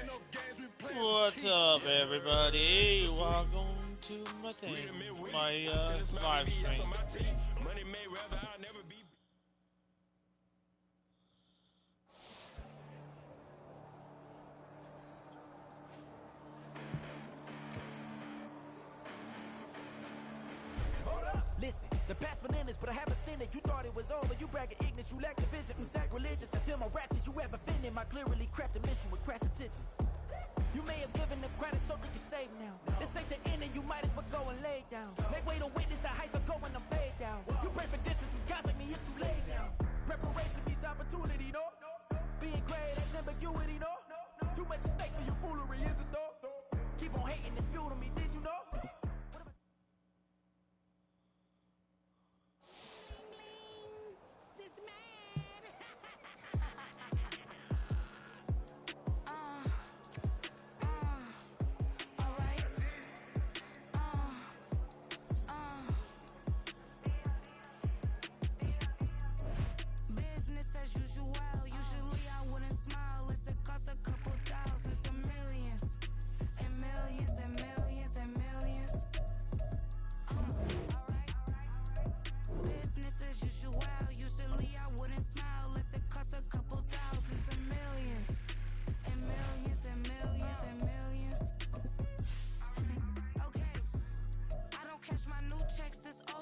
What's up, everybody? Welcome to my thing, my live stream. Listen, the past bananas, but I haven't seen it. You thought it was over, you bragging ignorance, you lack the vision. I'm sacrilegious, I feel my raptors, you ever offended my clearly crafted mission with crass intentions. You may have given them credit so they can save now. This ain't the end and you might as well go and lay down. Make way to witness the heights are going, I'm laid down. You pray for distance with guys like me, it's too late now. Preparation means opportunity, no? Being great, that's ambiguity, no? Too much at stake for your foolery, is it though? Keep on hating, it's fuel to me, did you know?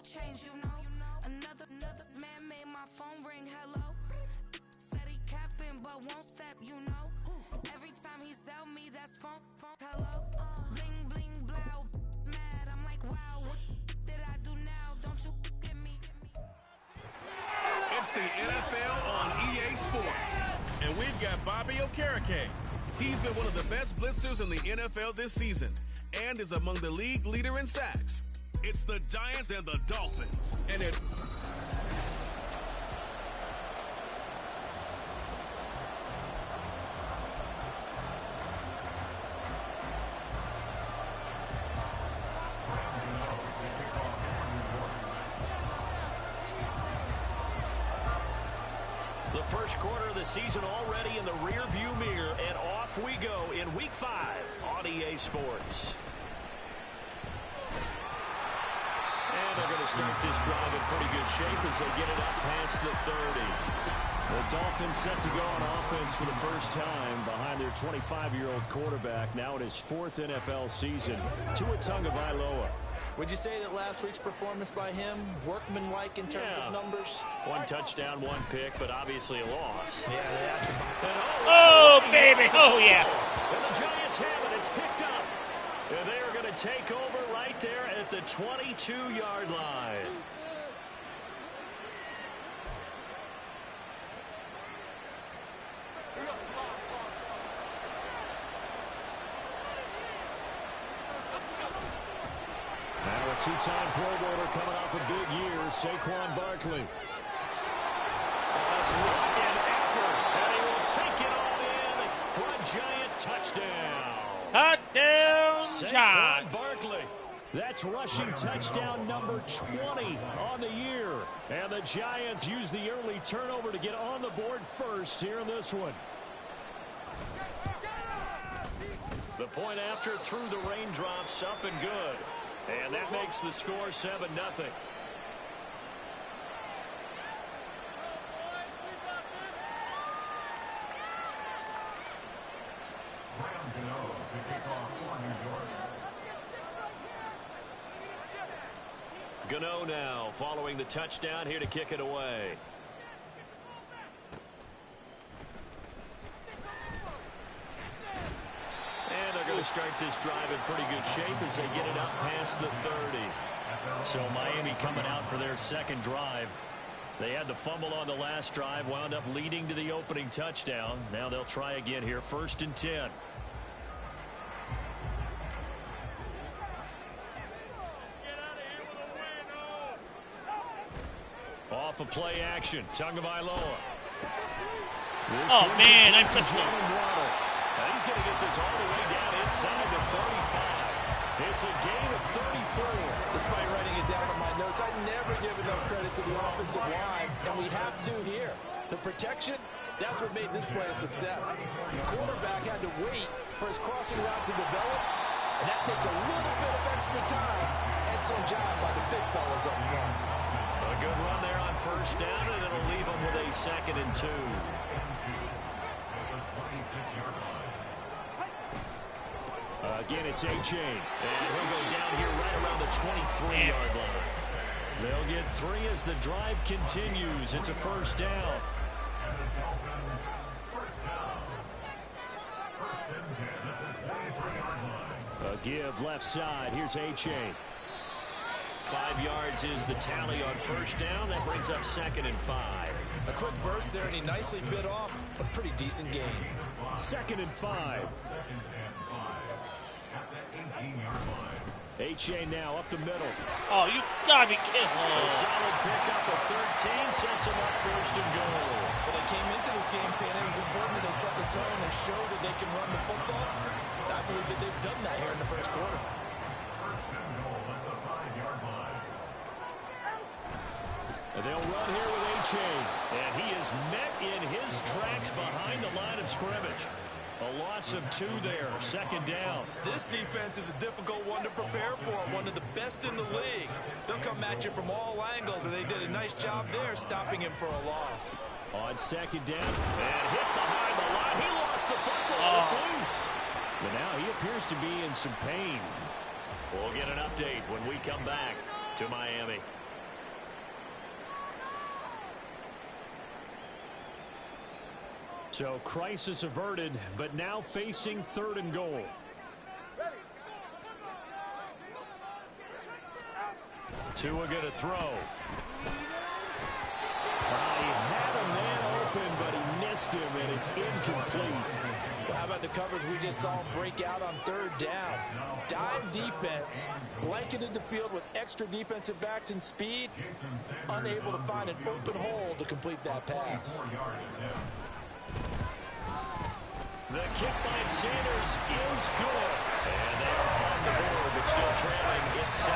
Change, you know. Another man made my phone ring. Hello. Said he capping, but won't step, you know. Every time he sell me, that's phone. Hello. Bling bling blow. Mad. I'm like, wow, what did I do now? Don't you get me? It's the NFL on EA Sports, and we've got Bobby Okereke. He's been one of the best blitzers in the NFL this season, and is among the league leader in sacks. It's the Giants and the Dolphins. And it's... The first quarter of the season already in the rear-view mirror, and off we go in Week 5 on EA Sports. And they're going to start this drive in pretty good shape as they get it up past the 30. The Dolphins set to go on offense for the first time behind their 25-year-old quarterback, now in his 4th NFL season, Tua Tagovailoa. Would you say that last week's performance by him, workmanlike in terms of numbers? 1 touchdown, 1 pick, but obviously a loss. Yeah, that's Oh, baby. Oh, yeah. And the Giants have it. It's picked up. And they are going to take over right there at the 22-yard line. Now a 2-time Pro Bowler coming off a big year, Saquon Barkley. An effort, and he will take it all in for a Giant touchdown. Touchdown, Giants. Barkley. That's rushing touchdown number 20 on the year. And the Giants use the early turnover to get on the board first here in this one. The point after through the raindrops, up and good. And that makes the score 7-0. Gano now following the touchdown here to kick it away. And they're going to start this drive in pretty good shape as they get it up past the 30. So Miami coming out for their second drive. They had the fumble on the last drive, wound up leading to the opening touchdown. Now they'll try again here, 1st and 10. Off of play action, Tagovailoa. Oh, man, I'm touching him. He's going to get this all the way down inside the 35. It's a gain of 34. Despite writing it down in my notes, I never give enough credit to the offensive line, and we have to here. The protection, that's what made this play a success. The quarterback had to wait for for his crossing route to develop, and that takes a little bit of extra time. Excellent job by the big fellas up front. A good run there on first down, and it'll leave them with a 2nd and 2. Again, it's A-Chain, and he'll go down here right around the 23-yard line. They'll get 3 as the drive continues. It's a first down. A give left side. Here's A-Chain. 5 yards is the tally on first down. That brings up 2nd and 5. A quick burst there, and he nicely bit off a pretty decent gain. 2nd and 5. A-Chain now up the middle. Oh, you gotta be kidding. A solid pickup of 13 sets him up 1st and goal. Well, they came into this game saying it was important that they set the tone and show that they can run the football. I believe that they've done that here in the first quarter. They'll run here with A-Chain, and he is met in his tracks behind the line of scrimmage. A loss of 2 there, 2nd down. This defense is a difficult one to prepare for, one of the best in the league. They'll come at you from all angles, and they did a nice job there stopping him for a loss. On 2nd down, and hit behind the line. He lost the football. It's loose. But now he appears to be in some pain. We'll get an update when we come back to Miami. So crisis averted, but now facing 3rd and goal. Tua going to throw. He had a man open, but he missed him, and it's incomplete. Well, how about the coverage we just saw him break out on 3rd down? Dime defense, blanketed the field with extra defensive backs and speed, unable to find an open hole to complete that pass. The kick by Sanders is good. And they are on the board, but still trailing. It's 7-3.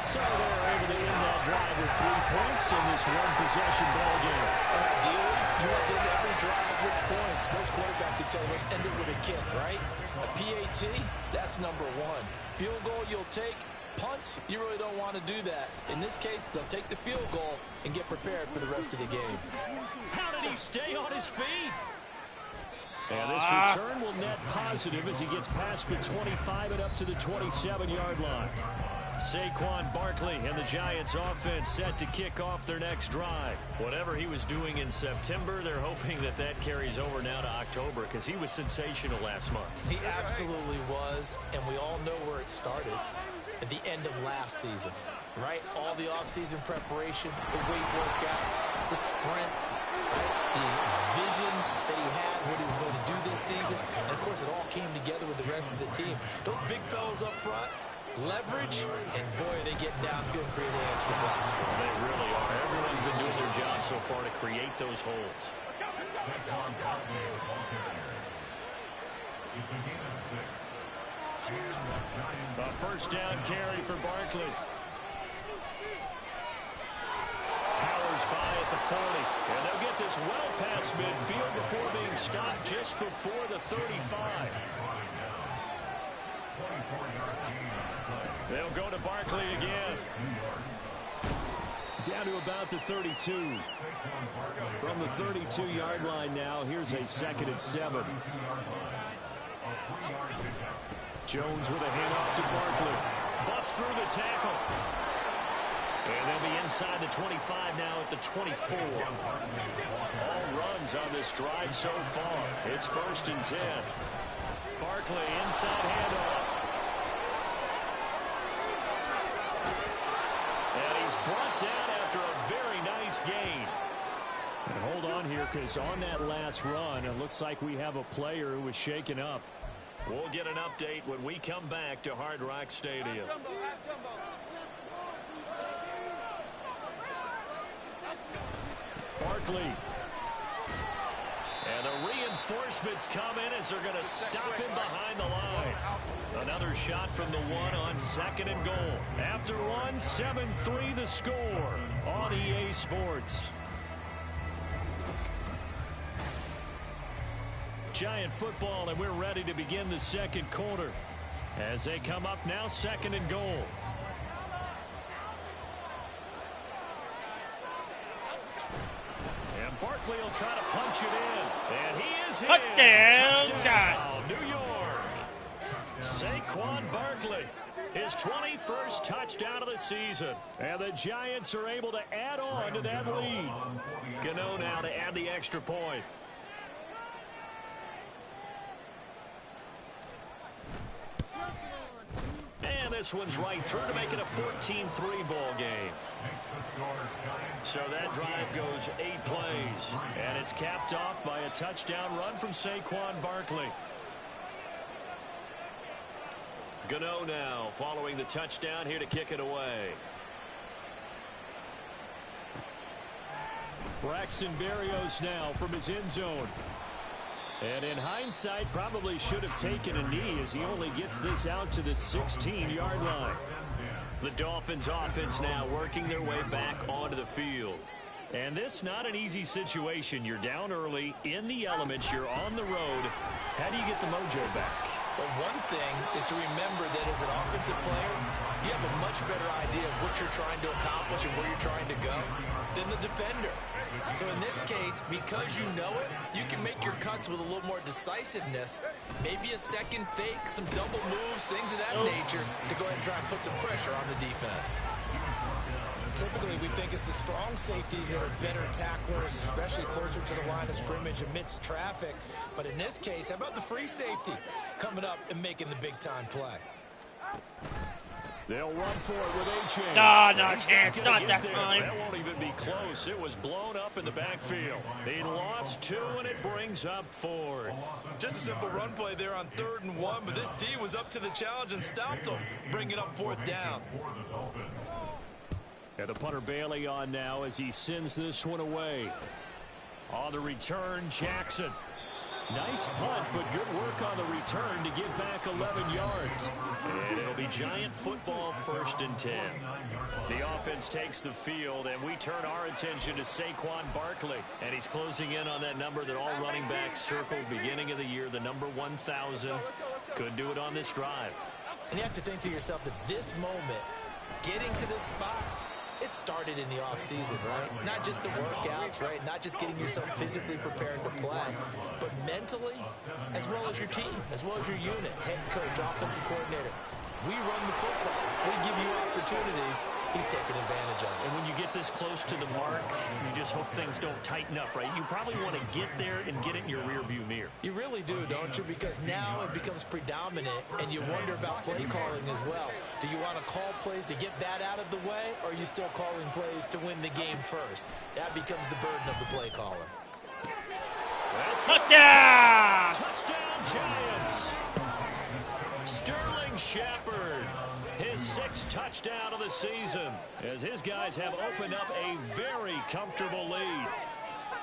So they're able to end that drive with 3 points in this one-possession ball game. Ideally, you want to end every drive with points. Most quarterbacks would tell us end it with a kick, right? A PAT, that's number 1. Field goal you'll take. Punts, you really don't want to do that. In this case, they'll take the field goal and get prepared for the rest of the game. How did he stay on his feet? And this return will net positive as he gets past the 25 and up to the 27-yard line. Saquon Barkley and the Giants offense set to kick off their next drive. Whatever he was doing in September, they're hoping that that carries over now to October because he was sensational last month. He absolutely was, and we all know where it started. At the end of last season, right? All the offseason preparation, the weight workouts, the sprints, right? The vision that he had, what he was going to do this season. And, of course, it all came together with the rest of the team. Those big fellas up front, leverage, and, boy, are they getting downfield and creating extra blocks for them. They really are. Everyone's been doing their job so far to create those holes. A first down carry for Barkley. Powers by at the 40. And they'll get this well past midfield before being stopped just before the 35. They'll go to Barkley again. Down to about the 32. From the 32-yard line now, here's a 2nd and 7. Jones with a handoff to Barkley. Bust through the tackle. And they'll be inside the 25 now at the 24. All runs on this drive so far. It's 1st and 10. Barkley inside handoff. And he's brought down after a very nice gain. And hold on here, because on that last run, it looks like we have a player who was shaken up. We'll get an update when we come back to Hard Rock Stadium. Barkley. And the reinforcements come in as they're going to stop him behind the line. Another shot from the 1 on 2nd and goal. After 1, 7-3 the score on EA Sports. Giant football, and we're ready to begin the second quarter. As they come up now, 2nd and goal. And Barkley will try to punch it in. And he is in. Touchdown, New York. Saquon Barkley, his 21st touchdown of the season. And the Giants are able to add on to that lead. Gano now to add the extra point. And this one's right through to make it a 14-3 ball game. So that drive goes 8 plays. And it's capped off by a touchdown run from Saquon Barkley. Gano now following the touchdown here to kick it away. Braxton Berrios now from his end zone. And in hindsight, probably should have taken a knee as he only gets this out to the 16-yard line. The Dolphins offense now working their way back onto the field. And this not an easy situation. You're down early, in the elements, you're on the road. How do you get the mojo back? Well, one thing is to remember that as an offensive player, you have a much better idea of what you're trying to accomplish and where you're trying to go than the defender. So in this case, because you know it, you can make your cuts with a little more decisiveness. Maybe a second fake, some double moves, things of that nature to go ahead and try and put some pressure on the defense. Typically, we think it's the strong safeties that are better tacklers, especially closer to the line of scrimmage amidst traffic. But in this case, how about the free safety coming up and making the big-time play? They'll run for it with A-Chain. No chance. Not that time. That won't even be close. It was blown up in the backfield. He lost 2, and it brings up 4th. Just a simple run play there on 3rd and 1, but this D was up to the challenge and stopped him, bringing up 4th down. And the punter Bailey on now as he sends this one away. On the return, Jackson. Nice punt, but good work on the return to give back 11 yards. And it'll be Giant football 1st and 10. The offense takes the field, and we turn our attention to Saquon Barkley. And he's closing in on that number that all running backs circled beginning of the year, the number 1,000. Could do it on this drive. And you have to think to yourself that this moment, getting to this spot, it started in the offseason, right? Not just the workouts, right? Not just getting yourself physically prepared to play, but mentally, as well as your team, as well as your unit, head coach, offensive coordinator. We run the football. We give you opportunities. He's taking advantage of it. And when you get this close to the mark, you just hope things don't tighten up, right? You probably want to get there and get it in your rearview mirror. You really do, don't you? Because now it becomes predominant, and you wonder about play calling as well. Do you want to call plays to get that out of the way, or are you still calling plays to win the game first? That becomes the burden of the play caller. Touchdown! Touchdown, Giants! Sterling Shepard, his 6th touchdown of the season, as his guys have opened up a very comfortable lead.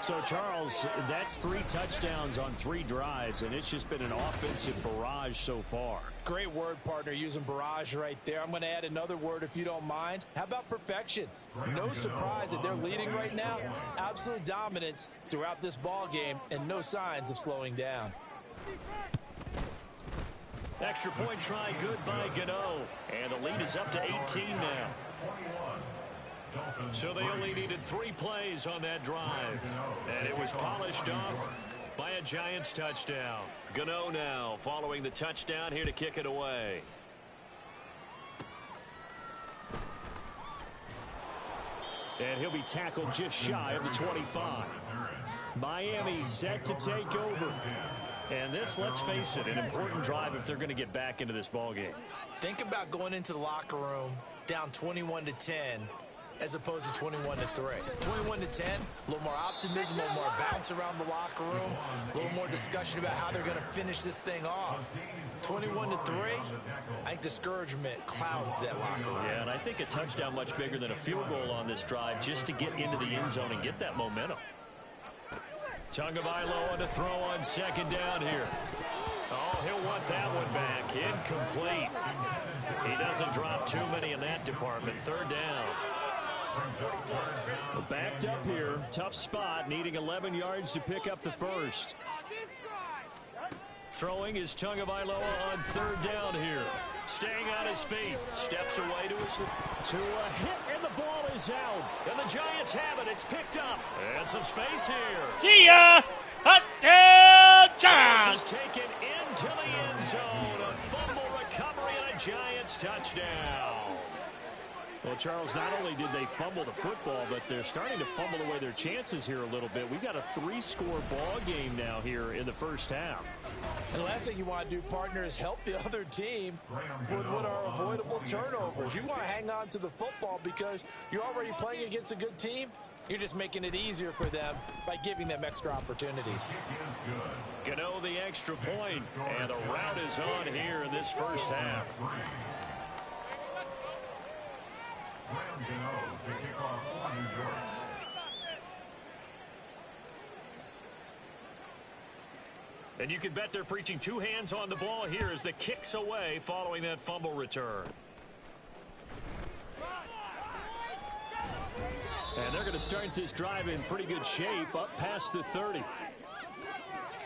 So, Charles, that's 3 touchdowns on 3 drives, and it's just been an offensive barrage so far. Great word, partner, using barrage right there. I'm going to add another word if you don't mind. How about perfection? No surprise that they're leading right now. Absolute dominance throughout this ball game, and no signs of slowing down. Extra point try good by Gano. And the lead is up to 18 now. So they only needed 3 plays on that drive. And it was polished off by a Giants touchdown. Gano now following the touchdown here to kick it away. And he'll be tackled just shy of the 25. Miami set to take over. And this, let's face it, an important drive if they're going to get back into this ballgame. Think about going into the locker room down 21-10 as opposed to 21-3. 21-10, a little more optimism, a little more bounce around the locker room, a little more discussion about how they're going to finish this thing off. 21-3, I think discouragement clouds that locker room. Yeah, and I think a touchdown much bigger than a field goal on this drive just to get into the end zone and get that momentum. Tagovailoa to throw on 2nd down here. Oh, he'll want that one back. Incomplete. He doesn't drop too many in that department. 3rd down. Backed up here. Tough spot. Needing 11 yards to pick up the 1st. Throwing is Tagovailoa on third down here. Staying on his feet. Steps away to a hit, and the ball is out. And the Giants have it. It's picked up. And some space here. See ya! Touchdown, Giants! This is taken into the end zone. A fumble recovery and a Giants touchdown. Well, Charles, not only did they fumble the football, but they're starting to fumble away their chances here a little bit. We've got a 3-score ball game now here in the first half. And the last thing you want to do, partner, is help the other team with what are avoidable turnovers. You want to hang on to the football because you're already playing against a good team. You're just making it easier for them by giving them extra opportunities. Gano the extra point, and a rout is on here in this first half. And you can bet they're preaching 2 hands on the ball here as the kick's away following that fumble return. And they're going to start this drive in pretty good shape up past the 30.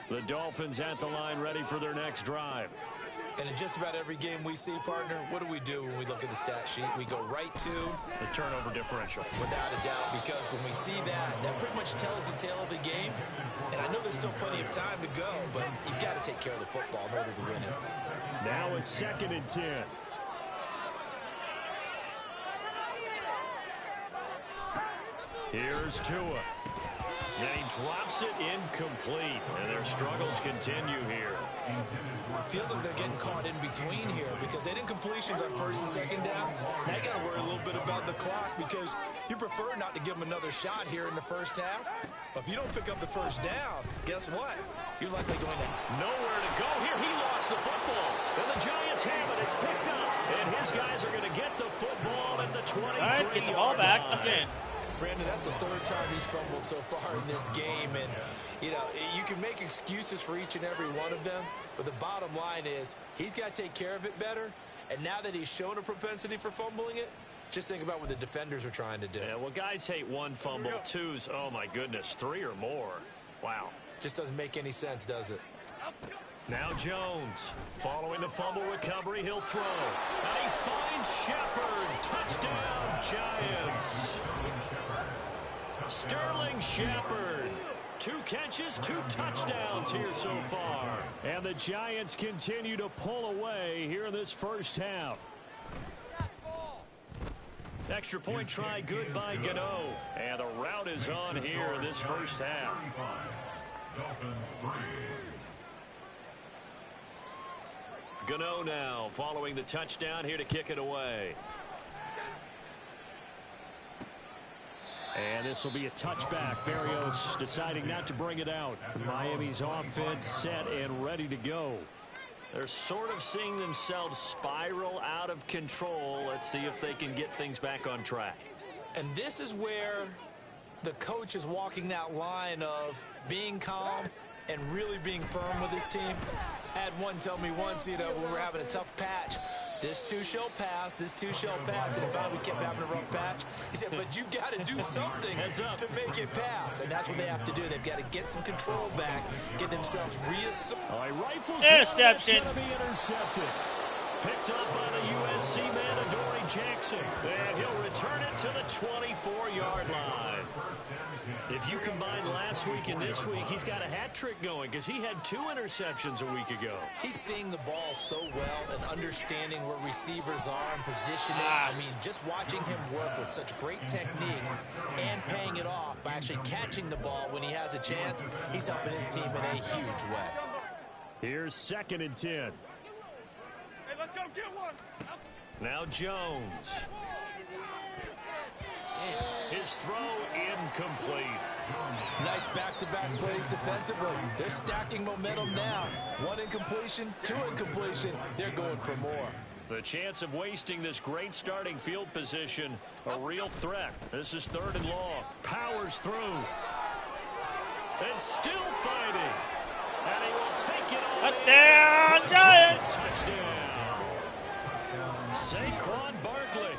The Dolphins at the line ready for their next drive. And in just about every game we see, partner, what do when we look at the stat sheet? We go right to the turnover differential. Without a doubt, because when we see that, that pretty much tells the tale of the game. And I know there's still plenty of time to go, but you've got to take care of the football in order to win it. Now it's 2nd and 10. Here's Tua. And he drops it incomplete. And their struggles continue here. Feels like they're getting caught in between here because they didn't completions on 1st and 2nd down. Now you got to worry a little bit about the clock because you prefer not to give them another shot here in the first half. But if you don't pick up the 1st down, guess what? You're likely going to nowhere to go here. He lost the football. And the Giants have it. It's picked up. And his guys are going to get the football at the 23. All right, get the ball back again. Brandon, that's the 3rd time he's fumbled so far in this game. And, you know, you can make excuses for each and every one of them. But the bottom line is he's got to take care of it better. And now that he's shown a propensity for fumbling it, just think about what the defenders are trying to do. Yeah, well, guys hate 1 fumble, 2's, oh, my goodness, 3 or more. Wow. Just doesn't make any sense, does it? Now Jones. Following the fumble recovery, he'll throw. And he finds Shepard. Touchdown, Giants. Sterling Shepard. 2 catches, 2 touchdowns here so far. And the Giants continue to pull away here in this first half. Extra point try good by Gano. And the rout is on here in this first half. Gano now following the touchdown here to kick it away. And this will be a touchback. Barrios deciding not to bring it out. Miami's offense set and ready to go. They're sort of seeing themselves spiral out of control. Let's see if they can get things back on track. And this is where the coach is walking that line of being calm and really being firm with his team. I had one tell me once, you know, when we were having a tough patch, this too shall pass, this too shall pass. And in fact, we kept having a rough patch. He said, but you've got to do something to make it pass. And that's what they have to do. They've got to get some control back, get themselves reasserted. All right, rifles. Interception. Going to be intercepted. Picked up by the USC man, Adoree Jackson. And he'll return it to the 24-yard line. If you combine last week and this week, he's got a hat trick going because he had 2 interceptions a week ago. He's seeing the ball so well and understanding where receivers are and positioning. I mean, just watching him work with such great technique and paying it off by actually catching the ball when he has a chance, he's helping his team in a huge way. Here's 2nd and 10. Hey, let's go get one. Now Jones. His throw incomplete. Nice back-to-back plays defensively. They're stacking momentum now. 1 incompletion, 2 incompletion. They're going for more. The chance of wasting this great starting field position, a real threat. This is 3rd and long. Powers through. And still fighting. And he will take it all. Touchdown, Giants! Touchdown. Saquon Barkley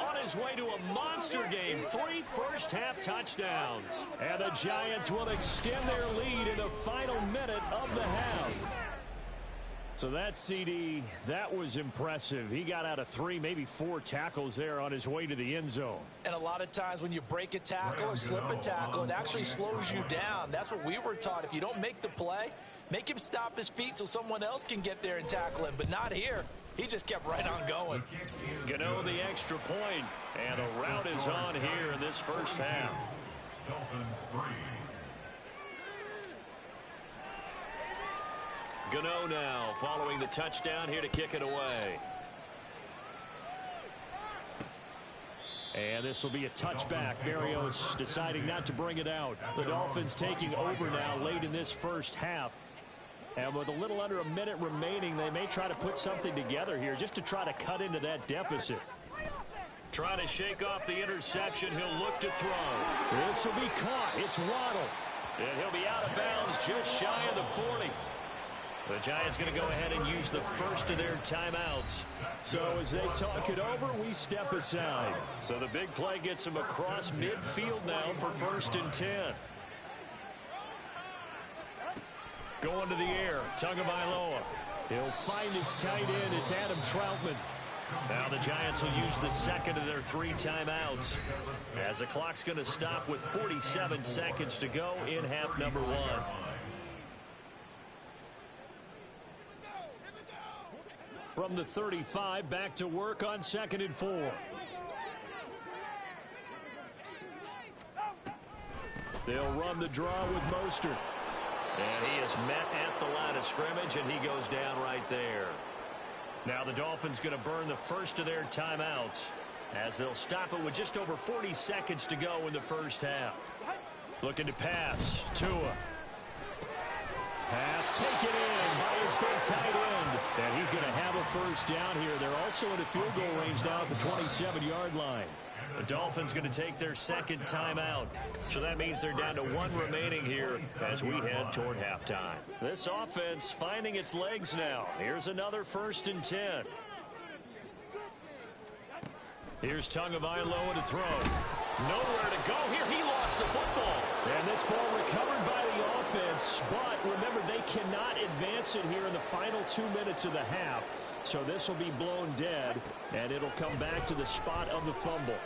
on his way to a monster game. 3 first-half touchdowns. And the Giants will extend their lead in the final minute of the half. So that CD, that was impressive. He got out of 3, maybe 4 tackles there on his way to the end zone. And a lot of times when you break a tackle or slip a tackle, it actually slows you down. That's what we were taught. If you don't make the play, make him stop his feet so someone else can get there and tackle him. But not here. He just kept right on going. Gano the extra point, and a rout is on here in this first half. Dolphins 3. Gano now following the touchdown here to kick it away. And this will be a touchback. Berrios deciding not to bring it out. The Dolphins taking over now late in this first half. And with a little under a minute remaining, they may try to put something together here just to try to cut into that deficit. Trying to shake off the interception. He'll look to throw. This will be caught. It's Waddle. And he'll be out of bounds just shy of the 40. The Giants going to go ahead and use the first of their timeouts. So as they talk it over, we step aside. So the big play gets him across midfield now for 1st and 10. Going to the air, Tagovailoa. He'll find his tight end. It's Adam Troutman. Now the Giants will use the second of their 3 timeouts, as the clock's going to stop with 47 seconds to go in half number 1. From the 35, back to work on 2nd and 4. They'll run the draw with Mostert. And he is met at the line of scrimmage, and he goes down right there. Now the Dolphins going to burn the first of their timeouts, as they'll stop it with just over 40 seconds to go in the first half. Looking to pass. Tua. Pass taken in by his big tight end. And he's going to have a first down here. They're also in a field goal range now at the 27-yard line. The Dolphins going to take their second timeout. So that means they're down to 1 remaining here as we head toward halftime. This offense finding its legs now. Here's another 1st and 10. Here's Tagovailoa to throw. Nowhere to go here. He lost the football. And this ball recovered by the offense. But remember, they cannot advance it here in the final 2 minutes of the half. So this will be blown dead, and it'll come back to the spot of the fumble.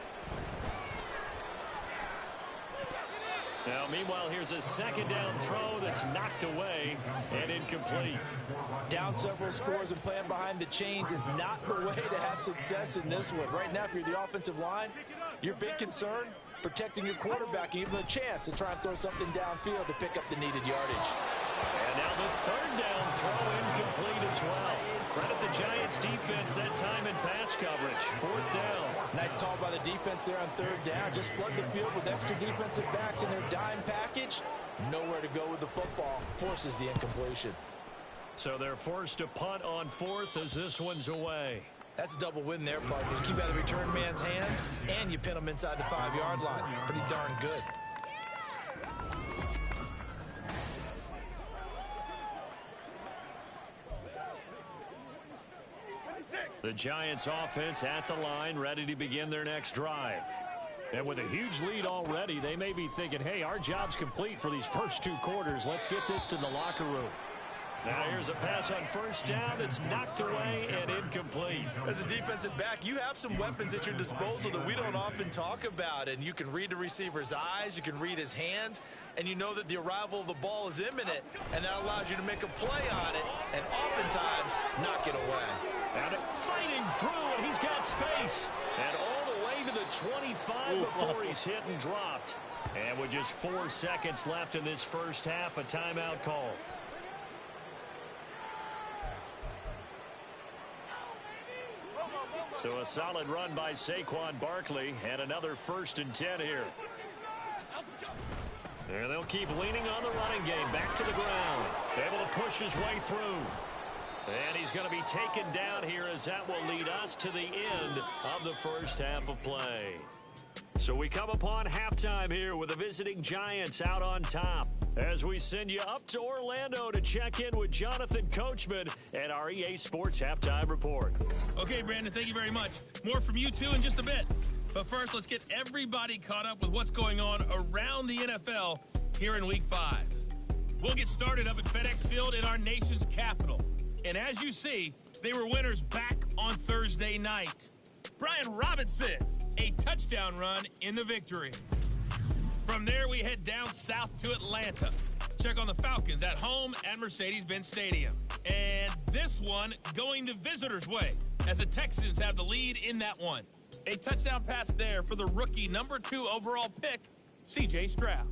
Now, meanwhile, here's a 2nd down throw that's knocked away and incomplete. Down several scores and playing behind the chains is not the way to have success in this one. Right now, if you're the offensive line, your big concern, protecting your quarterback, even a chance to try and throw something downfield to pick up the needed yardage. And now the 3rd down throw incomplete as well. Credit the Giants defense that time in pass coverage. 4th down. Nice call by the defense there on 3rd down. Just flood the field with extra defensive backs in their dime package. Nowhere to go with the football. Forces the incompletion. So they're forced to punt on 4th as this one's away. That's a double win there, partner. You keep out of the return man's hands, and you pin him inside the 5-yard line. Pretty darn good. The Giants offense at the line, ready to begin their next drive. And with a huge lead already, they may be thinking, hey, our job's complete for these first 2 quarters. Let's get this to the locker room. Now here's a pass on 1st down. It's knocked away and incomplete. As a defensive back, you have some weapons at your disposal that we don't often talk about. And you can read the receiver's eyes, you can read his hands, and you know that the arrival of the ball is imminent. And that allows you to make a play on it and oftentimes knock it away. And fighting through, and he's got space. And all the way to the 25 before he's hit and dropped. And with just 4 seconds left in this first half, a timeout call. So a solid run by Saquon Barkley, and another 1st and 10 here. And they'll keep leaning on the running game. Back to the ground. Able to push his way through. And he's going to be taken down here, as that will lead us to the end of the first half of play. So we come upon halftime here with the visiting Giants out on top, as we send you up to Orlando to check in with Jonathan Coachman and our EA Sports Halftime Report. Okay, Brandon, thank you very much. More from you two in just a bit. But first, let's get everybody caught up with what's going on around the NFL here in Week 5. We'll get started up at FedEx Field in our nation's capital. And as you see, they were winners back on Thursday night. Brian Robinson, a touchdown run in the victory. From there, we head down south to Atlanta. Check on the Falcons at home at Mercedes-Benz Stadium. And this one going the visitors' way as the Texans have the lead in that one. A touchdown pass there for the rookie number 2 overall pick, C.J. Stroud.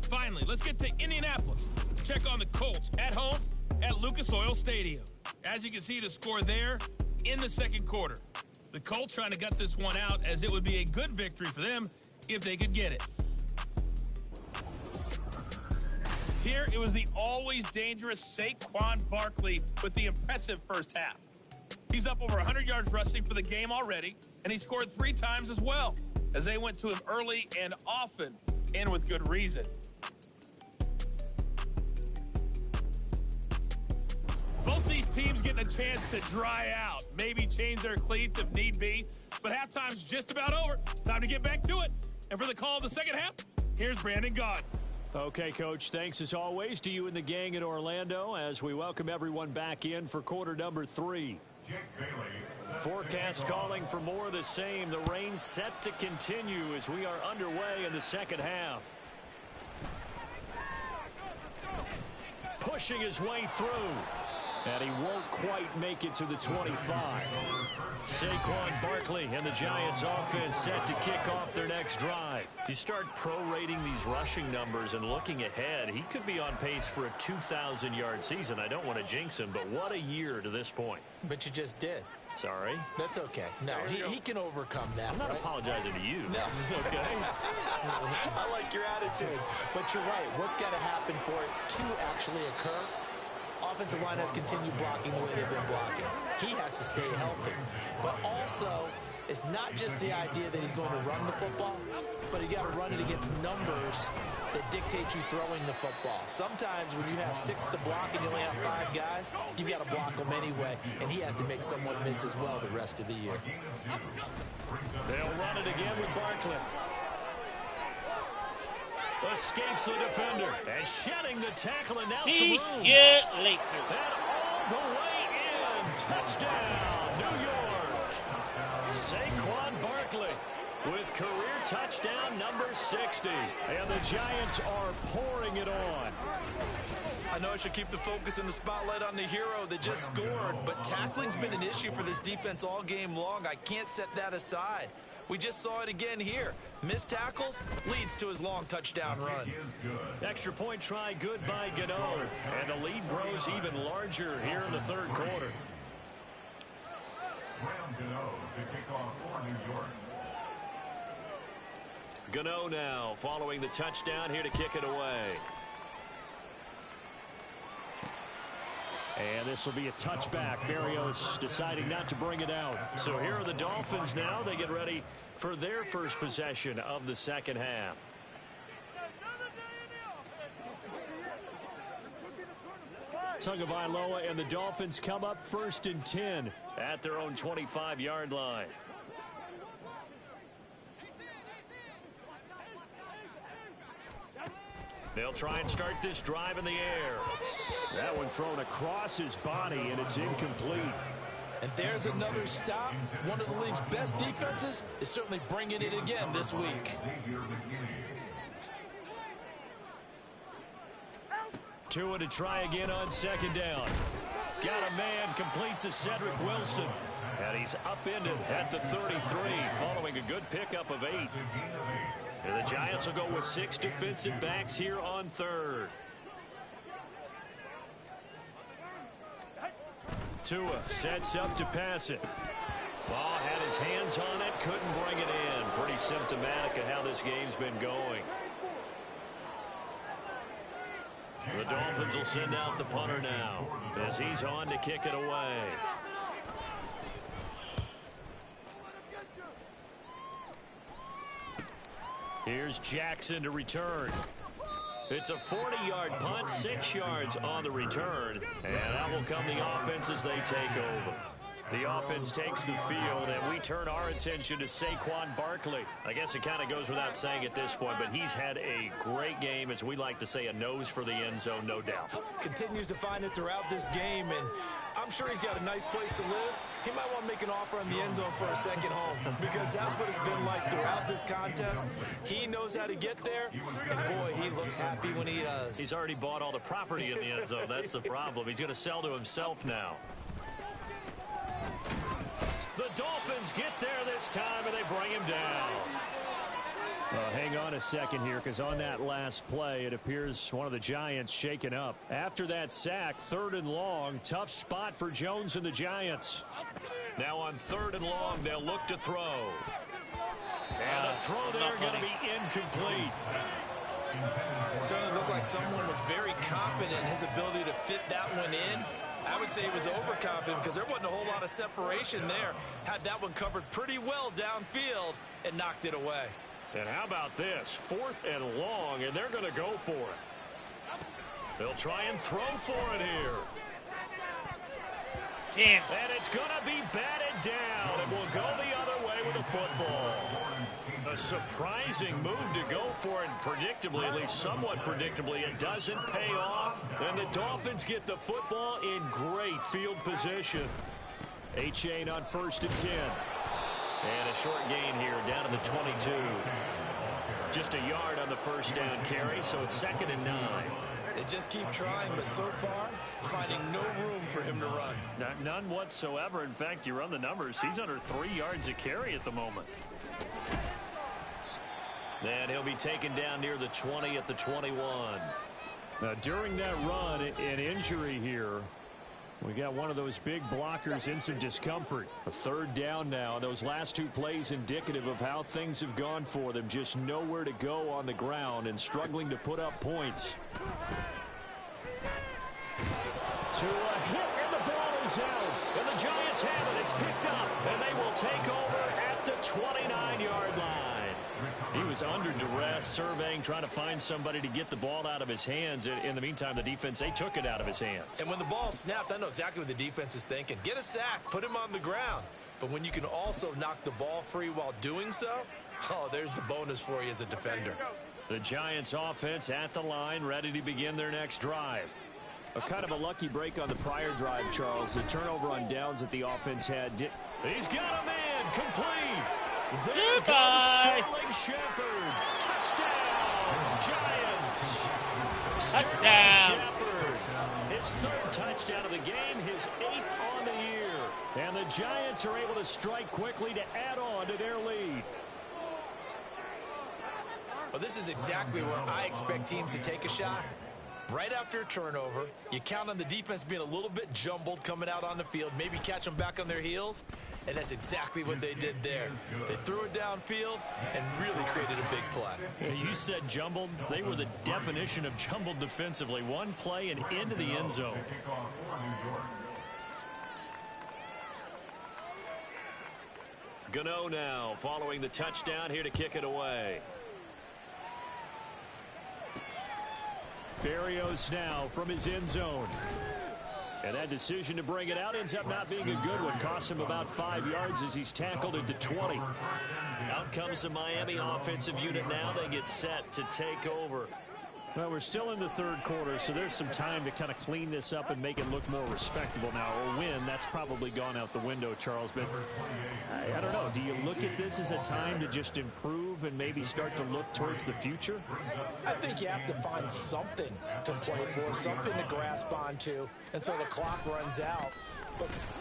Finally, let's get to Indianapolis. Check on the Colts at home at Lucas Oil Stadium. As you can see, the score there in the second quarter. The Colts trying to gut this one out, as it would be a good victory for them if they could get it. Here, it was the always dangerous Saquon Barkley with the impressive first half. He's up over 100 yards rushing for the game already, and he scored 3 times as well, as they went to him early and often, and with good reason. Both these teams getting a chance to dry out, maybe change their cleats if need be, but halftime's just about over. Time to get back to it. And for the call of the second half, here's Brandon Gaudin. Okay, Coach, thanks as always to you and the gang in Orlando as we welcome everyone back in for quarter number 3. Forecast calling for more of the same. The rain set to continue as we are underway in the second half. Pushing his way through. And he won't quite make it to the 25. Saquon Barkley and the Giants offense set to kick off their next drive. You start prorating these rushing numbers and looking ahead, he could be on pace for a 2,000-yard season. I don't want to jinx him, but what a year to this point. But you just did. Sorry? That's okay. No, he can overcome that. I'm not apologizing to you. No. Okay? I like your attitude. But you're right. What's got to happen for it to actually occur? Offensive line has continued blocking the way they've been blocking. He has to stay healthy. But also, it's not just the idea that he's going to run the football, but you got to run it against numbers that dictate you throwing the football. Sometimes when you have 6 to block and you only have 5 guys, you've got to block them anyway, and he has to make someone miss as well the rest of the year. They'll run it again with Barkley. Escapes the defender and shedding the tackle, and now See some room. you later. And all the way in. Touchdown, New York. Saquon Barkley with career touchdown number 60. And the Giants are pouring it on. I know I should keep the focus and the spotlight on the hero that just scored, but tackling's been an issue for this defense all game long. I can't set that aside. We just saw it again here. Missed tackles leads to his long touchdown run. Extra point try good by Gano. And the lead grows even larger here in the third quarter. Gano now following the touchdown here to kick it away. And this will be a touchback. Berrios deciding not to bring it out. So here are the Dolphins now. They get ready for their first possession of the second half. Tagovailoa and the Dolphins come up 1st and 10 at their own 25-yard line. They'll try and start this drive in the air. That one thrown across his body, and it's incomplete. And there's another stop. One of the league's best defenses is certainly bringing it again this week. Tua to try again on 2nd down. Got a man complete to Cedric Wilson. And he's upended at the 33 following a good pickup of 8. And the Giants will go with 6 defensive backs here on 3rd. Tua sets up to pass it. Ball had his hands on it, couldn't bring it in. Pretty symptomatic of how this game's been going. The Dolphins will send out the punter now as he's on to kick it away. Here's Jackson to return. It's a 40-yard punt, 6 yards on the return, and that will come the offense as they take over. The offense takes the field, and we turn our attention to Saquon Barkley. I guess it kind of goes without saying at this point, but he's had a great game, as we like to say, a nose for the end zone, no doubt. Continues to find it throughout this game, and I'm sure he's got a nice place to live. He might want to make an offer on the end zone for a second home, because that's what it's been like throughout this contest. He knows how to get there, and boy, he looks happy when he does. He's already bought all the property in the end zone. That's the problem. He's going to sell to himself now. The Dolphins get there this time, and they bring him down. Well, hang on a second here, because on that last play, it appears one of the Giants shaken up. After that sack, 3rd and long, tough spot for Jones and the Giants. Now on 3rd and long, they'll look to throw. And the throw there going to be incomplete. It certainly looked like someone was very confident in his ability to fit that one in. I would say he was overconfident because there wasn't a whole lot of separation there. Had that one covered pretty well downfield and knocked it away. And how about this? 4th and long, and they're going to go for it. They'll try and throw for it here. Damn. And it's going to be batted down, and we'll go the other way with the football. A surprising move to go for it, predictably, at least somewhat predictably. It doesn't pay off, and the Dolphins get the football in great field position. A chain on 1st and 10. And a short gain here down to the 22. Just a yard on the first down carry, so it's 2nd and 9. They just keep trying, but so far, finding no room for him to run. None whatsoever. In fact, you run the numbers, he's under 3 yards a carry at the moment. And he'll be taken down near the 20 at the 21. Now, during that run, an injury here. We got one of those big blockers in some discomfort. A 3rd down now. Those last 2 plays indicative of how things have gone for them. Just nowhere to go on the ground and struggling to put up points. To a hit, and the ball is out. And the Giants have it. It's picked up, and they will take over at the 29-yard line. He was under duress, surveying, trying to find somebody to get the ball out of his hands. In the meantime, the defense, they took it out of his hands. And when the ball snapped, I know exactly what the defense is thinking. Get a sack, put him on the ground. But when you can also knock the ball free while doing so, oh, there's the bonus for you as a defender. The Giants offense at the line, ready to begin their next drive. A kind of a lucky break on the prior drive, Charles. The turnover on downs that the offense had. He's got a man, complete. There goes Sterling Shepard. Touchdown, Giants. Touchdown. Shepard. His 3rd touchdown of the game, his 8th on the year. And the Giants are able to strike quickly to add on to their lead. Well, this is exactly where I expect teams to take a shot. Right after a turnover, you count on the defense being a little bit jumbled coming out on the field, maybe catch them back on their heels, and that's exactly what they did there. They threw it downfield and really created a big play. You said jumbled. They were the definition of jumbled defensively. One play and into the end zone. Gano now following the touchdown here to kick it away. Berrios now from his end zone. And that decision to bring it out ends up not being a good one. Costs him about 5 yards as he's tackled into 20. Out comes the Miami offensive unit now. They get set to take over. Well, we're still in the 3rd quarter, so there's some time to kind of clean this up and make it look more respectable now. Or win, that's probably gone out the window, Charles. But I don't know. Do you look at this as a time to just improve and maybe start to look towards the future? I think you have to find something to play for, something to grasp onto until the clock runs out.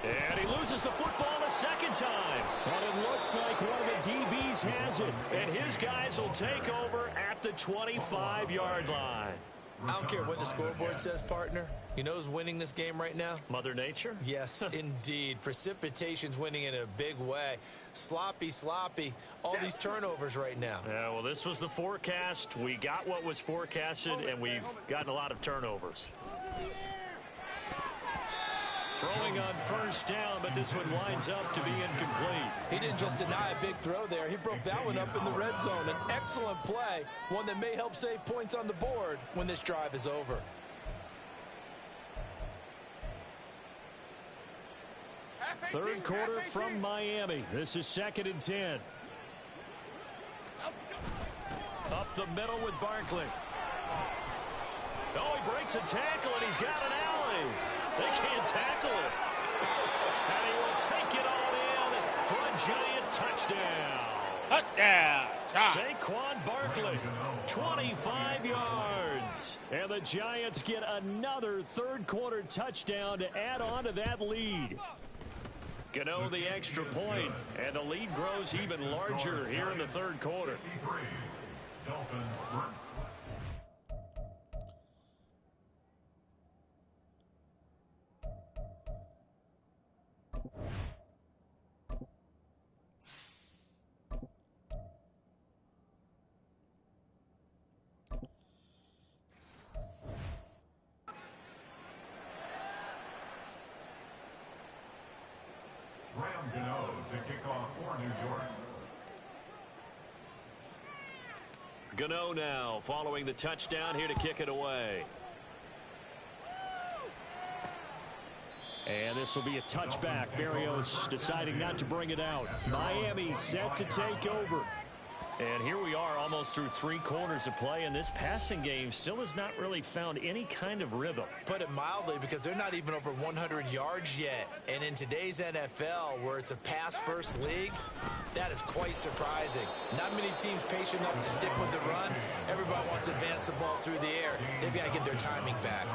And he loses the football a 2nd time. And it looks like one of the DBs has it. And his guys will take over at the 25-yard line. I don't care what the scoreboard says, partner. You know who's winning this game right now? Mother Nature? Yes, indeed. Precipitation's winning in a big way. Sloppy. All these turnovers right now. Yeah, well, this was the forecast. We got what was forecasted, and we've gotten a lot of turnovers. Throwing on 1st down, but this one winds up to be incomplete. He didn't just deny a big throw there. He broke that one up in the red zone. An excellent play, one that may help save points on the board when this drive is over. Third quarter from Miami. This is 2nd and 10. Up the middle with Barkley. Oh, he breaks a tackle, and he's got an alley. They can't tackle it. And he will take it all in for a Giant touchdown. Touchdown. Saquon Barkley, 25 yards. And the Giants get another third quarter touchdown to add on to that lead. Gano the extra point, and the lead grows even larger here in the third quarter. Gano now following the touchdown here to kick it away. And this will be a touchback. Berrios deciding not to bring it out. Miami set to take over. And here we are almost through 3 quarters of play, and this passing game still has not really found any kind of rhythm. Put it mildly, because they're not even over 100 yards yet. And in today's NFL, where it's a pass-first league, that is quite surprising. Not many teams patient enough to stick with the run. Everybody wants to advance the ball through the air. They've got to get their timing back.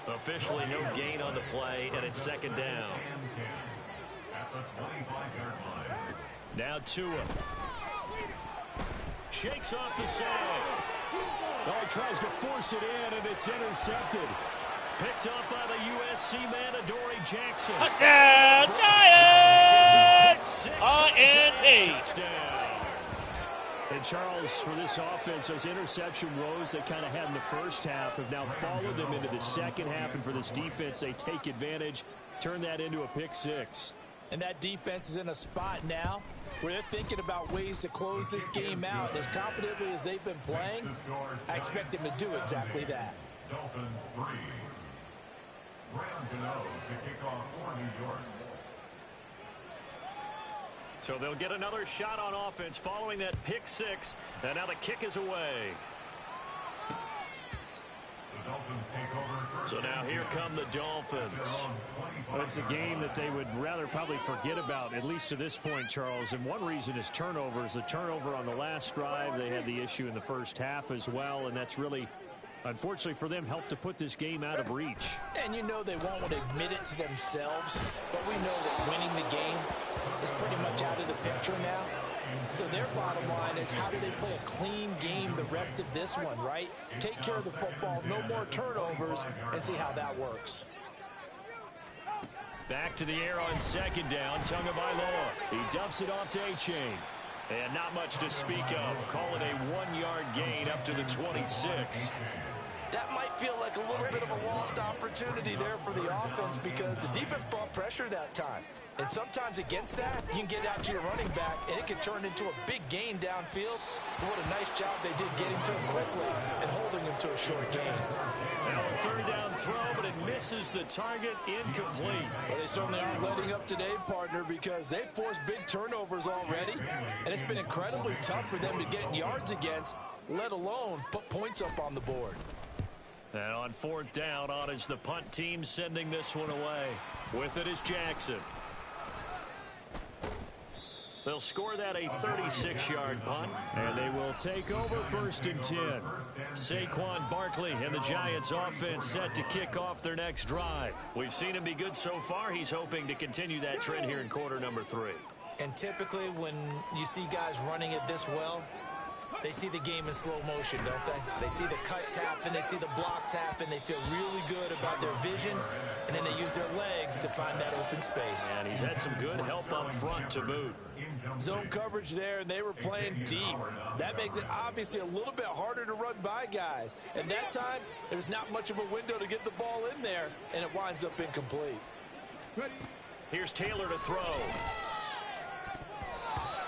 Officially no gain on the play, and it's 2nd down. Now Tua. Shakes off the save. Oh, he tries to force it in, and it's intercepted. Picked up by the USC man, Adoree Jackson. Touchdown, Giants! INT. Touchdown. And Charles, for this offense, those interception woes they kind of had in the first half have now followed them into the second half. And for this defense, they take advantage, turn that into a pick 6. And that defense is in a spot now where they're thinking about ways to close this game out. And as confidently as they've been playing, I expect them to do exactly that. Dolphins 3. Graham Gano to kick off for New York. So they'll get another shot on offense following that pick 6. And now the kick is away. The Dolphins take over. So now here come the Dolphins. Well, it's a game that they would rather probably forget about, at least to this point, Charles. And one reason is turnovers. The turnover on the last drive, they had the issue in the first half as well. And that's really, unfortunately for them, helped to put this game out of reach. And you know they won't admit it to themselves, but we know that winning the game is pretty much out of the picture now. So their bottom line is, how do they play a clean game the rest of this one, right? Take care of the football, no more turnovers, and see how that works. Back to the air on 2nd down. Tagovailoa. He dumps it off to A-Chain. And not much to speak of. Call it a 1-yard gain up to the 26. That might feel like a little bit of a lost opportunity there for the offense, because the defense brought pressure that time. And sometimes against that, you can get out to your running back, and it can turn into a big gain downfield. But what a nice job they did getting to him quickly and holding him to a short gain. Now a 3rd down throw, but it misses the target, incomplete. Well, they certainly aren't letting up today, partner, because they've forced big turnovers already, and it's been incredibly tough for them to get yards against, let alone put points up on the board. And on 4th down, on is the punt team, sending this one away. With it is Jackson. They'll score that a 36-yard punt, and they will take over 1st and 10. Saquon Barkley and the Giants offense set to kick off their next drive. We've seen him be good so far. He's hoping to continue that trend here in quarter number 3. And typically when you see guys running it this well, they see the game in slow motion, don't they? They see the cuts happen, they see the blocks happen, they feel really good about their vision, and then they use their legs to find that open space. And he's had some good help up front to boot. Zone coverage there, and they were playing deep. That makes it obviously a little bit harder to run by guys. And that time, there's not much of a window to get the ball in there, and it winds up incomplete. Here's Taylor to throw.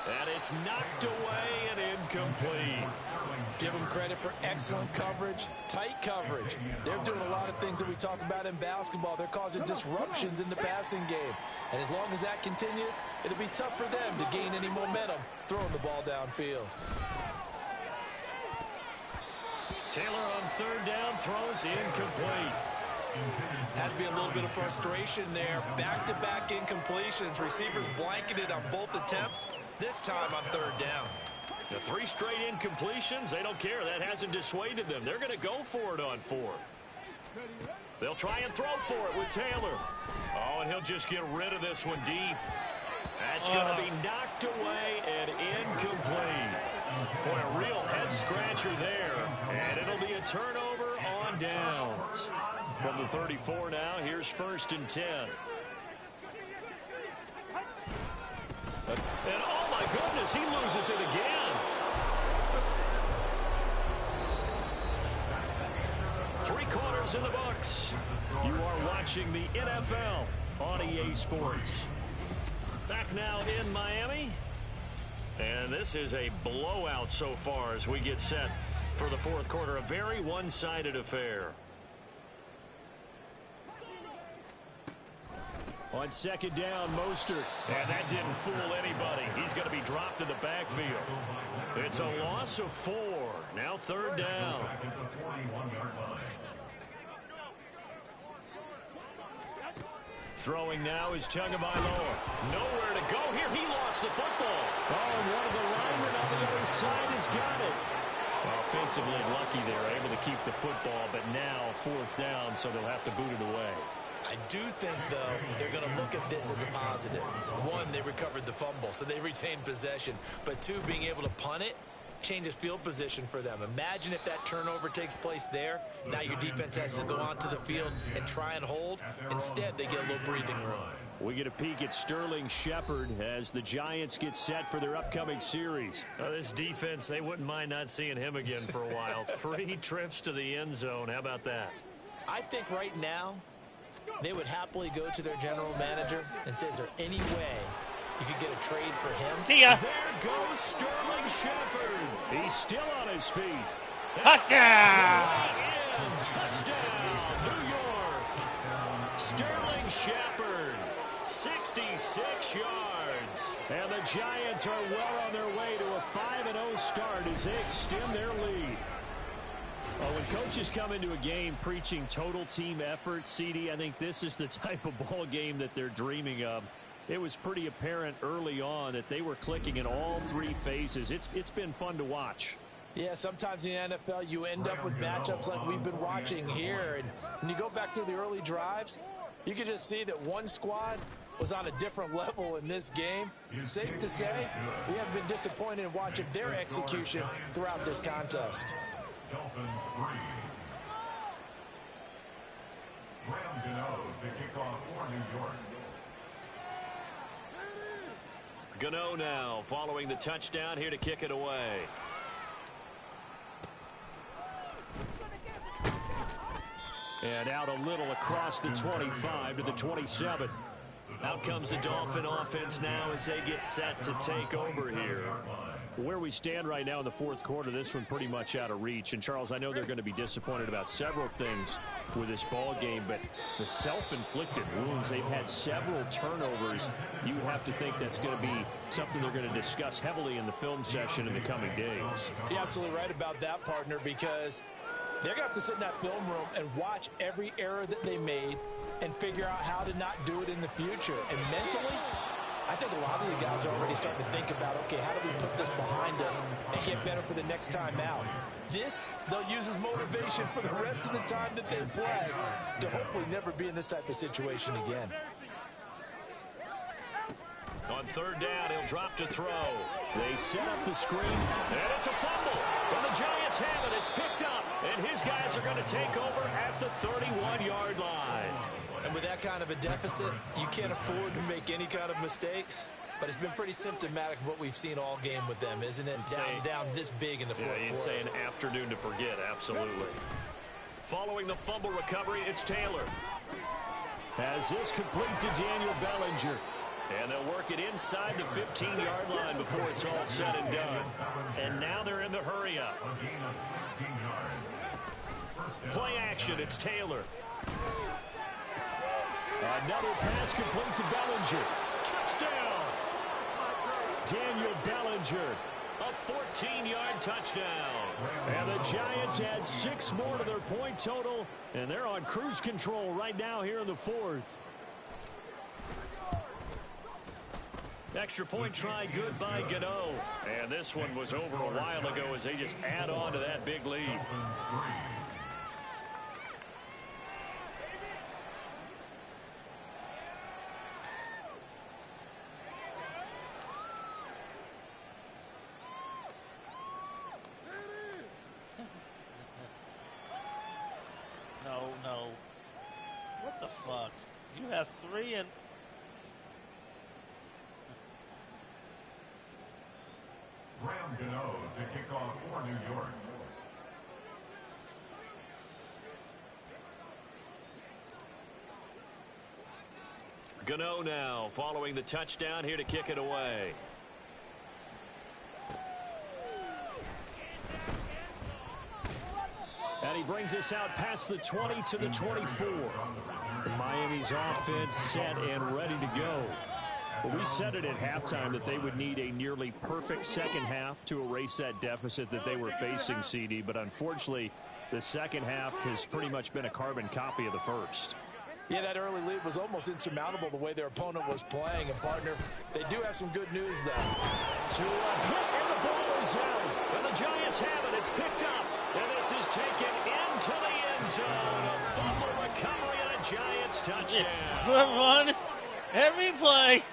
And it's knocked away and incomplete. Give them credit for excellent coverage, tight coverage. They're doing a lot of things that we talk about in basketball. They're causing disruptions in the passing game. And as long as that continues, it'll be tough for them to gain any momentum throwing the ball downfield. Taylor on third down, throws incomplete. Has to be a little bit of frustration there. Back-to-back incompletions. Receivers blanketed on both attempts, this time on third down. The 3 straight incompletions, they don't care. That hasn't dissuaded them. They're going to go for it on fourth. They'll try and throw for it with Taylor. Oh, and he'll just get rid of this one deep. That's going to be knocked away and incomplete. Boy, a real head-scratcher there. And it'll be a turnover on downs. From the 34 now, here's 1st and 10. And oh my goodness, he loses it again. 3 quarters in the books. You are watching the NFL on EA Sports. Back now in Miami. And this is a blowout so far as we get set for the 4th quarter. A very one-sided affair. On 2nd down, Mostert. And that didn't fool anybody. He's going to be dropped in the backfield. It's a loss of 4. Now 3rd down. Throwing now is Tagovailoa. Nowhere to go here. He lost the football. Oh, and one of the linemen on the other side has got it. Offensively lucky they're able to keep the football, but now 4th down, so they'll have to boot it away. I do think, though, they're going to look at this as a positive. 1, they recovered the fumble, so they retained possession. But 2, being able to punt it changes field position for them. Imagine if that turnover takes place there. Now your defense has to go onto the field and try and hold. Instead, they get a little breathing room. We get a peek at Sterling Shepard as the Giants get set for their upcoming series. This defense, they wouldn't mind not seeing him again for a while. 3 trips to the end zone. How about that? I think right now, they would happily go to their general manager and say, is there any way you could get a trade for him? See ya. There goes Sterling Shepard. He's still on his feet. Touchdown! Touchdown, New York. Sterling Shepard, 66 yards. And the Giants are well on their way to a 5-0 start as they extend their lead. Well, when coaches come into a game preaching total team effort, CD, I think this is the type of ball game that they're dreaming of. It was pretty apparent early on that they were clicking in all 3 phases. It's been fun to watch. Yeah, sometimes in the NFL you end up with matchups like we've been watching here. And when you go back to the early drives, you can just see that one squad was on a different level in this game. Safe to say, we haven't been disappointed in watching their execution throughout this contest. Dolphins 3. Graham Gano to kick off for New York. Gano now following the touchdown here to kick it away. And out a little across the 25 to the 27. Out comes the Dolphin offense now as they get set to take over here. Where we stand right now in the 4th quarter, this one pretty much out of reach. And, Charles, I know they're going to be disappointed about several things with this ball game, but the self-inflicted wounds, they've had several turnovers. You have to think that's going to be something they're going to discuss heavily in the film session in the coming days. You're absolutely right about that, partner, because they're going to have to sit in that film room and watch every error that they made and figure out how to not do it in the future. And mentally, I think a lot of the guys are already starting to think about, okay, how do we put this behind us and get better for the next time out? This, they'll use as motivation for the rest of the time that they play to hopefully never be in this type of situation again. On 3rd down, he'll drop to throw. They set up the screen, and it's a fumble. And the Giants have it. It's picked up, and his guys are going to take over at the 31-yard line. And with that kind of a deficit, you can't afford to make any kind of mistakes. But it's been pretty symptomatic of what we've seen all game with them, isn't it? Down this big in the 4th quarter. You'd say an afternoon to forget, absolutely. Following the fumble recovery, it's Taylor. As this complete to Daniel Bellinger. And they'll work it inside the 15-yard line before it's all said and done. And now they're in the hurry-up. Play action, it's Taylor. Another pass complete to Bellinger. Touchdown! Daniel Bellinger, a 14-yard touchdown. And the Giants add 6 more to their point total, and they're on cruise control right now here in the 4th. Extra point try good by Gano. And this one was over a while ago as they just add on to that big lead. No. What the fuck? You have 3 and... Graham Gano to kick off for New York. Gano now following the touchdown here to kick it away. And he brings us out past the 20 to the 24. Miami's offense set and ready to go. Well, we said it at halftime that they would need a nearly perfect second half to erase that deficit that they were facing, CD. But unfortunately, the second half has pretty much been a carbon copy of the first. Yeah, that early lead was almost insurmountable the way their opponent was playing. And, partner, they do have some good news, though. To a hit, and the ball is out. And the Giants have it. It's picked up. And this is taken into the end zone. A fumble recovery and a Giants touchdown. Good run. Every play.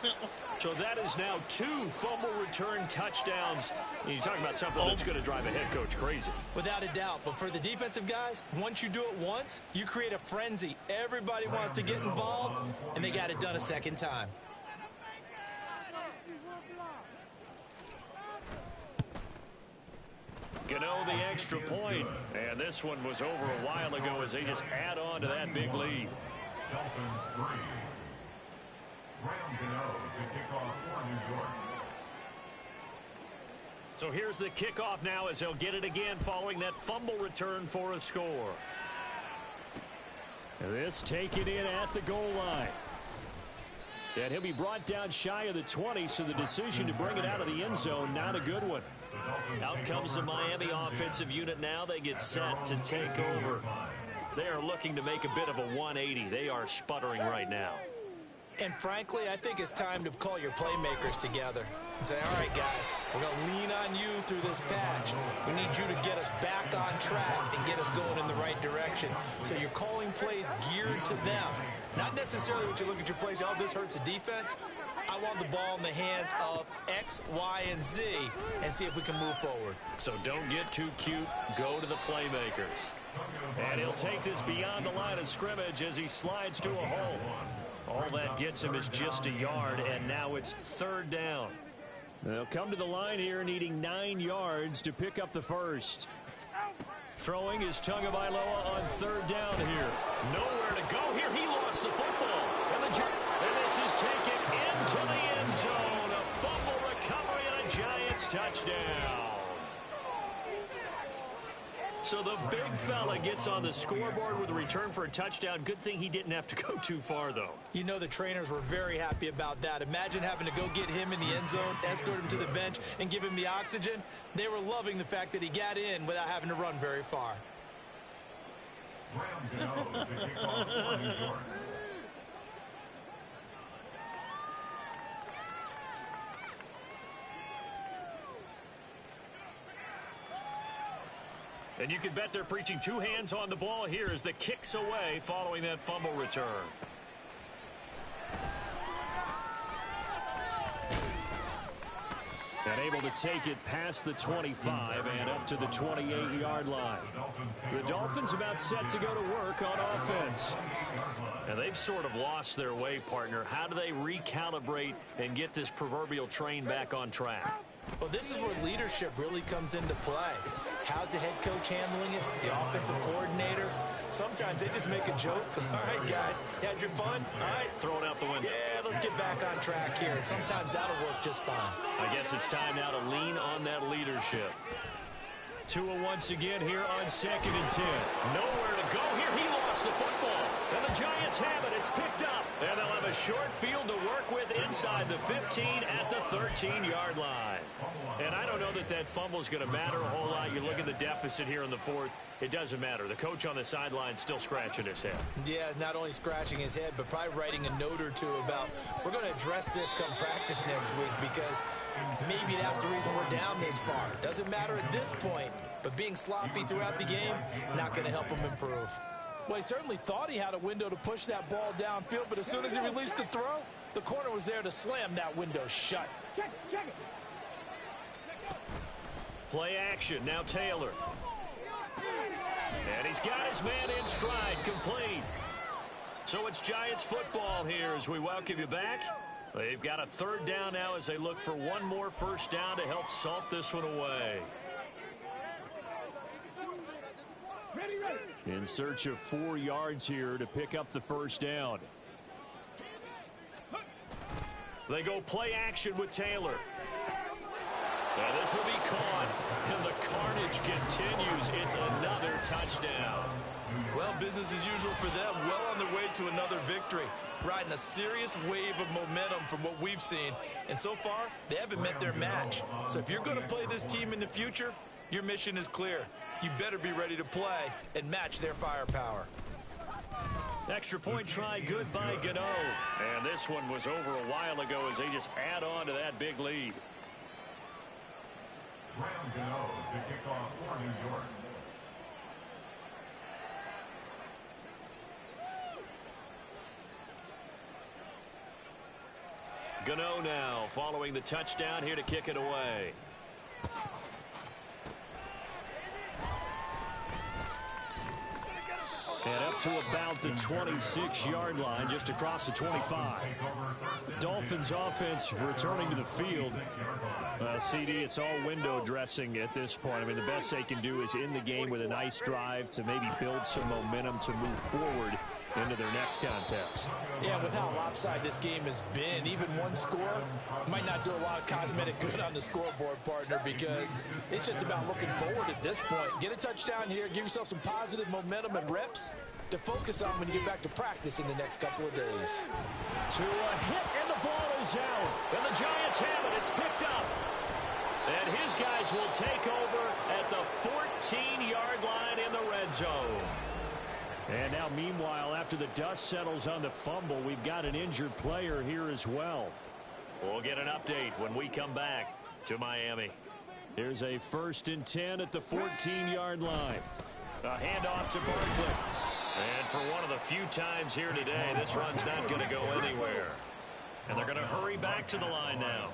So that is now 2 fumble return touchdowns. You're talking about something that's going to drive a head coach crazy. Without a doubt. But for the defensive guys, once you do it once, you create a frenzy. Everybody wants to get involved, and they got it done a second time. Gano the extra point. And this one was over a while ago as they just add on to that big lead. Dolphins 3. Graham Gano to kick off for New York. So here's the kickoff now as they'll get it again following that fumble return for a score. And this taken in at the goal line. And he'll be brought down shy of the 20, so the decision to bring it out of the end zone, not a good one. Out comes the Miami offensive unit now. They get set to take over. They are looking to make a bit of a 180. They are sputtering right now. And frankly, I think it's time to call your playmakers together and say, all right, guys, we're going to lean on you through this patch. We need you to get us back on track and get us going in the right direction. So you're calling plays geared to them. Not necessarily what you look at your plays, oh, this hurts the defense. I want the ball in the hands of X, Y, and Z and see if we can move forward. So don't get too cute. Go to the playmakers. And he'll take this beyond the line of scrimmage as he slides to a hole. All that gets him is just a yard, and now it's 3rd down. They'll come to the line here needing 9 yards to pick up the first. Throwing is Tagovailoa on 3rd down here. Nowhere to go here. He lost the football. And this is taken into the end zone. A fumble recovery and a Giants touchdown. So the big fella gets on the scoreboard with a return for a touchdown. Good thing he didn't have to go too far, though. You know the trainers were very happy about that. Imagine having to go get him in the end zone, escort him to the bench, and give him the oxygen. They were loving the fact that he got in without having to run very far. Graham Gano to kick off for New York. And you can bet they're preaching 2 hands on the ball here as the kick's away following that fumble return. And able to take it past the 25 and up to the 28-yard line. The Dolphins about set to go to work on offense. And they've sort of lost their way, partner. How do they recalibrate and get this proverbial train back on track? Well, this is where leadership really comes into play. How's the head coach handling it? The offensive coordinator? Sometimes they just make a joke. All right, guys, you had your fun? All right. Throw it out the window. Yeah, let's get back on track here. And sometimes that'll work just fine. I guess it's time now to lean on that leadership. Tua once again here on 2nd and 10. Nowhere to go here. He lost the football. And the Giants have it. It's picked up. And they'll have a short field to work with inside the 15 at the 13-yard line. And I don't know that that fumble is going to matter a whole lot. You look at the deficit here in the 4th. It doesn't matter. The coach on the sideline still scratching his head. Yeah, not only scratching his head, but probably writing a note or two about we're going to address this come practice next week because maybe that's the reason we're down this far. Doesn't matter at this point, but being sloppy throughout the game, not going to help him improve. Well, he certainly thought he had a window to push that ball downfield, but as soon as he released the throw, the corner was there to slam that window shut. Check it. Play action. Now Taylor. And he's got his man in stride, complete. So it's Giants football here as we welcome you back. They've got a 3rd down now as they look for one more first down to help salt this one away. In search of 4 yards here to pick up the first down. They go play action with Taylor. And this will be caught. And the carnage continues. It's another touchdown. Well, business as usual for them. Well on their way to another victory. Riding a serious wave of momentum from what we've seen. And so far, they haven't met their match. So if you're going to play this team in the future, your mission is clear. You better be ready to play and match their firepower. Extra point try good by Gano. And this one was over a while ago as they just add on to that big lead. Graham Gano to kick off for New York. Gano now following the touchdown here to kick it away. And up to about the 26-yard line, just across the 25. Dolphins offense returning to the field. CD, it's all window dressing at this point. I mean, the best they can do is in the game with a nice drive to maybe build some momentum to move forward into their next contest. Yeah, with how lopsided this game has been, even one score might not do a lot of cosmetic good on the scoreboard, partner, because it's just about looking forward at this point. Get a touchdown here, give yourself some positive momentum and reps to focus on when you get back to practice in the next couple of days. To a hit, and the ball is out. And the Giants have it. It's picked up. And his guys will take over at the 14-yard line in the red zone. And now, meanwhile, after the dust settles on the fumble, we've got an injured player here as well. We'll get an update when we come back to Miami. Here's a 1st and 10 at the 14-yard line. A handoff to Barkley. And for one of the few times here today, this run's not going to go anywhere. And they're going to hurry back to the line now.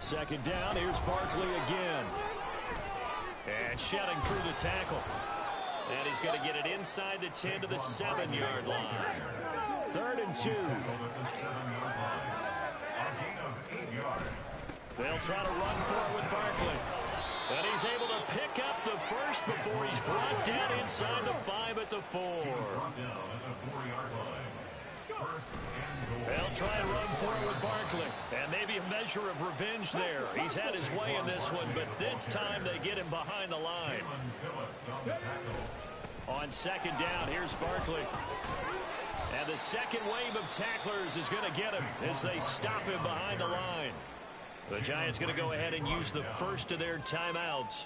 2nd down, here's Barkley again. And shedding through the tackle. And he's going to get it inside the 10 to the 7-yard line. 3rd and 2. They'll try to run for it with Barkley. And he's able to pick up the first before he's brought down inside the 5 at the 4. They'll try and run for it with Barkley. And maybe a measure of revenge there. He's had his way in this one, but this time they get him behind the line. On 2nd down, here's Barkley. And the second wave of tacklers is going to get him as they stop him behind the line. The Giants going to go ahead and use the first of their timeouts.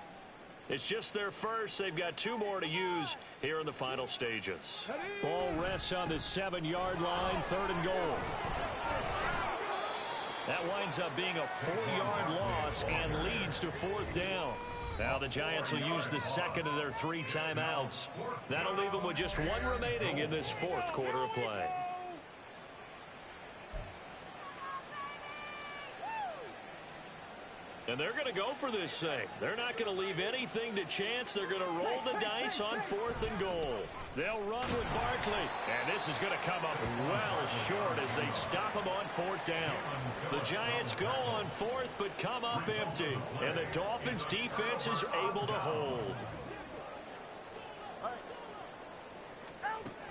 It's just their first. They've got 2 more to use here in the final stages. Ball rests on the 7-yard line, 3rd and goal. That winds up being a 4-yard loss and leads to 4th down. Now the Giants will use the second of their 3 timeouts. That'll leave them with just 1 remaining in this 4th quarter of play. And they're going to go for this thing. They're not going to leave anything to chance. They're going to roll the dice on 4th and goal. They'll run with Barkley. And this is going to come up well short as they stop him on 4th down. The Giants go on 4th but come up empty. And the Dolphins defense is able to hold.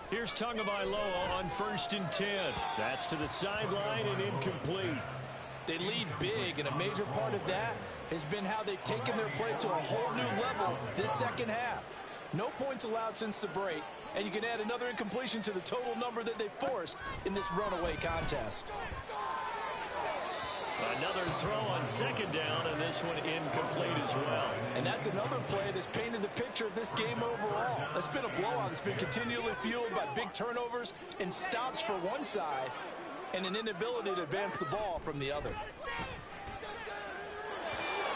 Here's Tagovailoa on 1st and 10. That's to the sideline and incomplete. They lead big, and a major part of that has been how they've taken their play to a whole new level this second half. No points allowed since the break, and you can add another incompletion to the total number that they forced in this runaway contest. Another throw on 2nd down, and this one incomplete as well. And that's another play that's painted the picture of this game overall. It's been a blowout. It's been continually fueled by big turnovers and stops for one side, and an inability to advance the ball from the other.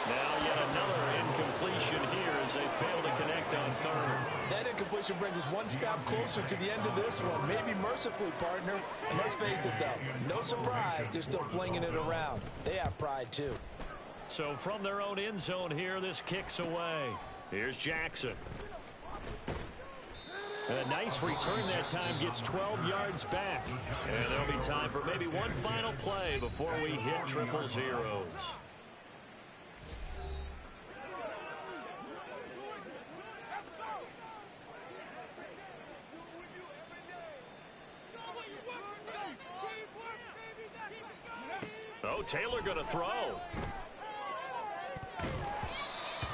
Now yet another incompletion here as they fail to connect on 3rd. That incompletion brings us one step closer to the end of this one. Maybe mercifully, partner. And let's face it, though, no surprise, they're still flinging it around. They have pride, too. So from their own end zone here, this kicks away. Here's Jackson. A nice return that time, gets 12 yards back. And there'll be time for maybe one final play before we hit triple zeros. Oh, Taylor going to throw.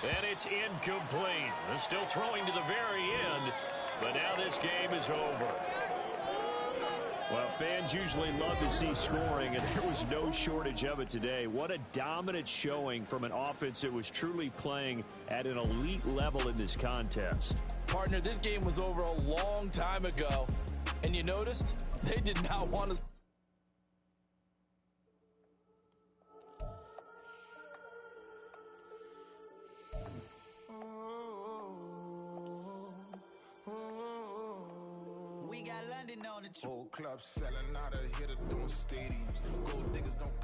And it's incomplete. They're still throwing to the very end. But now this game is over. Well, fans usually love to see scoring, and there was no shortage of it today. What a dominant showing from an offense that was truly playing at an elite level in this contest. Partner, this game was over a long time ago. And you noticed? They did not want to... We got London on the Whole club selling out of here to doing stadiums. Gold diggers don't